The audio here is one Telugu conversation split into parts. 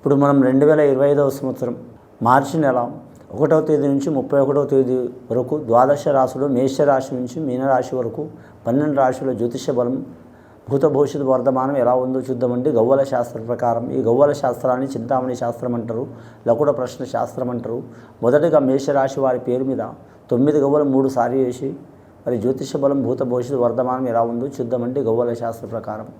ఇప్పుడు మనం 2025వ సంవత్సరం మార్చి నెల 1వ తేదీ నుంచి 31వ తేదీ వరకు ద్వాదశ రాశులు మేషరాశి నుంచి మీనరాశి వరకు 12 రాశుల జ్యోతిష బలం భూత భవిష్యత్తు వర్ధమానం ఎలా ఉందో చూద్దామండి. గవ్వల శాస్త్రం ప్రకారం ఈ గవ్వల శాస్త్రాన్ని చింతామణి శాస్త్రం అంటారు, లకుట ప్రశ్న శాస్త్రం అంటారు. మొదటగా మేషరాశి వారి పేరు మీద 9 గవ్వలు 3 సారి వేసి మరి జ్యోతిష బలం భూత భవిష్యత్తు వర్ధమానం ఎలా ఉందో చూద్దామండి. గవ్వల శాస్త్ర ప్రకారం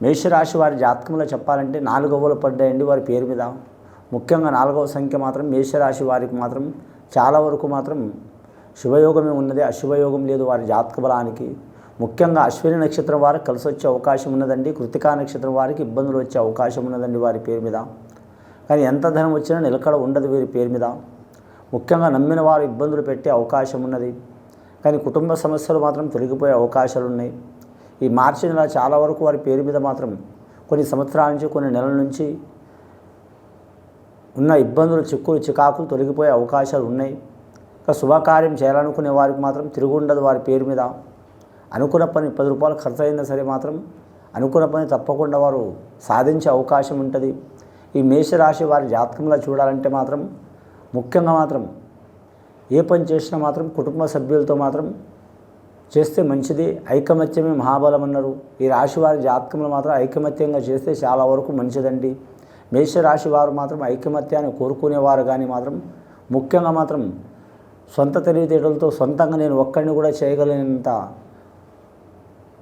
మేషరాశి వారి జాతకంలో చెప్పాలంటే 4 గవ్వలు పడ్డాయండి వారి పేరు మీద. ముఖ్యంగా 4వ సంఖ్య మాత్రం మేషరాశి వారికి మాత్రం చాలా వరకు మాత్రం శుభయోగమే ఉన్నది, అశుభయోగం లేదు వారి జాతక బలానికి. ముఖ్యంగా అశ్విని నక్షత్రం వారికి కలిసి వచ్చే అవకాశం ఉన్నదండి, కృతికా నక్షత్రం వారికి ఇబ్బందులు వచ్చే అవకాశం ఉన్నదండి వారి పేరు మీద. కానీ ఎంత ధనం వచ్చినా నిలకడ ఉండదు వీరి పేరు మీద. ముఖ్యంగా నమ్మిన వారు ఇబ్బందులు పెట్టే అవకాశం ఉన్నది, కానీ కుటుంబ సమస్యలు మాత్రం తొలగిపోయే అవకాశాలు ఉన్నాయి. ఈ మార్చి నెల చాలా వరకు వారి పేరు మీద మాత్రం కొన్ని సంవత్సరాల నుంచి కొన్ని నెలల నుంచి ఉన్న ఇబ్బందులు చిక్కులు చికాకులు తొలగిపోయే అవకాశాలు ఉన్నాయి. ఇంకా శుభకార్యం చేయాలనుకునే వారికి మాత్రం తిరుగుండదు వారి పేరు మీద. అనుకున్న పని 10 రూపాయలు ఖర్చు అయినా సరే మాత్రం అనుకున్న పని తప్పకుండా వారు సాధించే అవకాశం ఉంటుంది. ఈ మేషరాశి వారి జాతకంలో చూడాలంటే మాత్రం ముఖ్యంగా మాత్రం ఏ పని చేసినా మాత్రం కుటుంబ సభ్యులతో మాత్రం చేస్తే మంచిది. ఐకమత్యమే మహాబలం అన్నారు. ఈ రాశి వారి జాతకంలో మాత్రం ఐకమత్యంగా చేస్తే చాలా వరకు మంచిదండి. మేషరాశి వారు మాత్రం ఐకమత్యాన్ని కోరుకునేవారు, కానీ మాత్రం ముఖ్యంగా మాత్రం సొంత తెలివితేటలతో సొంతంగా నేను ఒక్కడిని కూడా చేయగలిగినంత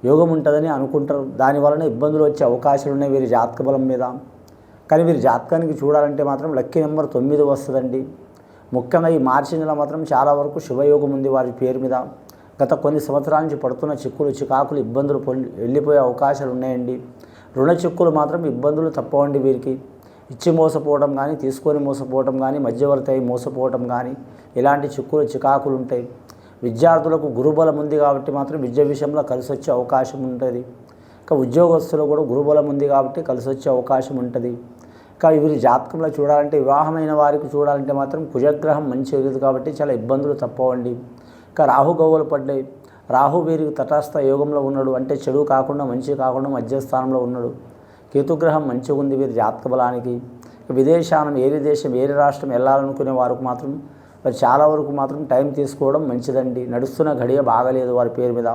యోగం ఉంటుందని అనుకుంటారు. దానివలన ఇబ్బందులు వచ్చే అవకాశాలు ఉన్నాయి వీరి జాతక బలం మీద. కానీ వీరి జాతకానికి చూడాలంటే మాత్రం లక్కీ నెంబర్ 9 వస్తుందండి. ముఖ్యంగా ఈ మార్చి నెల మాత్రం చాలా వరకు శుభయోగం ఉంది వారి పేరు మీద. గత కొన్ని సంవత్సరాల నుంచి పడుతున్న చిక్కులు చికాకులు ఇబ్బందులు వెళ్ళిపోయే అవకాశాలు ఉన్నాయండి. రుణ చిక్కులు మాత్రం ఇబ్బందులు తప్పవండి వీరికి. ఇచ్చి మోసపోవడం కానీ, తీసుకొని మోసపోవడం కానీ, మధ్యవర్తి అయి మోసపోవడం కానీ ఇలాంటి చిక్కులు చికాకులు ఉంటాయి. విద్యార్థులకు గురుబలం ఉంది కాబట్టి మాత్రం విద్య విషయంలో కలిసి వచ్చే అవకాశం ఉంటుంది. ఇంకా ఉద్యోగస్తులు కూడా గురుబలం ఉంది కాబట్టి కలిసి వచ్చే అవకాశం ఉంటుంది. ఇంకా వీరి జాతకంలో చూడాలంటే వివాహమైన వారికి చూడాలంటే మాత్రం కుజగ్రహం మంచి లేదు కాబట్టి చాలా ఇబ్బందులు తప్పవండి. ఇంకా రాహు గవ్వలు పడ్డాయి. రాహు వీరికి తటస్థ యోగంలో ఉన్నాడు, అంటే చెడు కాకుండా మంచి కాకుండా మధ్యస్థానంలో ఉన్నాడు. కేతుగ్రహం మంచిగా ఉంది వీరి జాతక బలానికి. విదేశానం ఏరి దేశం ఏరి రాష్ట్రం వెళ్ళాలనుకునే వారికి మాత్రం చాలా వరకు మాత్రం టైం తీసుకోవడం మంచిదండి. నడుస్తున్న గడియ బాగలేదు వారి పేరు మీద.